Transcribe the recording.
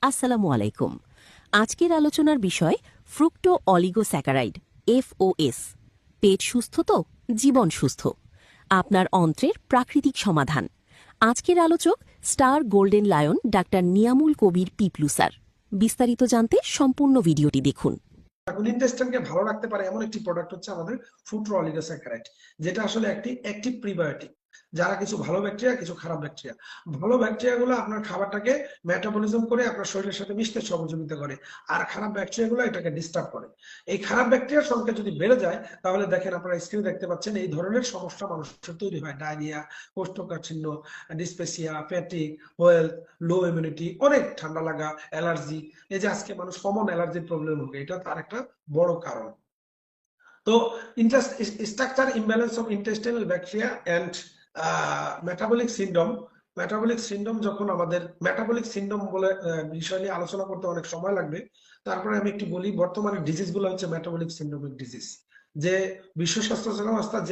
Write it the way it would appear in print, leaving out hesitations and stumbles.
আসসালামু আলাইকুম। আজকের আলোচনার বিষয় ফ্রুক্টো অলিগোস্যাকারাইড FOS। পেট সুস্থ তো জীবন সুস্থ, আপনার অন্ত্রের প্রাকৃতিক সমাধান। আজকের আলোচক স্টার গোল্ডেন লায়ন ডাক্তার নিয়ামুল কবির পিপলু স্যার। বিস্তারিত জানতে সম্পূর্ণ ভিডিওটি দেখুন। ইন্টেস্টাইনকে ভালো রাখতে পারে এমন একটি প্রোডাক্ট হচ্ছে আমাদের ফ্রুক্টো অলিগোস্যাকারাইড, যেটা আসলে একটি অ্যাক্টিভ প্রিবায়োটিক। যারা কিছু ভালো ব্যাকটেরিয়া, কিছু খারাপ ব্যাকটেরিয়া। ভালো ব্যাকটেরিয়া গুলো আপনার খাবারটাকে মেটাবলিজম করে আপনার শরীরের সাথে মিশতে সহযোগিতা করে, আর খারাপ ব্যাকটেরিয়া গুলো এটাকে ডিস্টার্ব করে। এই খারাপ ব্যাকটেরিয়ার সংখ্যা যদি বেড়ে যায়, তাহলে দেখেন আপনারা স্ক্রিনে দেখতে পাচ্ছেন এই ধরনের সমস্যা মানুষের তৈরি হয়। ডায়রিয়া, কোষ্ঠকাঠিন্য, ডিসপেসিয়া, ফ্যাটিক, ওয়েলথ, লো ইমিউনিটি, অনেক ঠান্ডা লাগা, অ্যালার্জি। এই যে আজকে মানুষ কমন অ্যালার্জির প্রবলেম হবে, এটা তার একটা বড় কারণ। তো structure imbalance of intestinal bacteria and metabolic syndrome যখন আমাদের মেটাবলিক সিন্ড্রোম বলে বিষয় নিয়ে আলোচনা করতে অনেক সময় লাগবে। তারপরে আমি একটু বলি, বর্তমানে ডিজিজ গুলো হচ্ছে মেটাবলিক সিন্ড্রোমিক ডিজিজ, যে বিশ্ব স্বাস্থ্য সংস্থা যে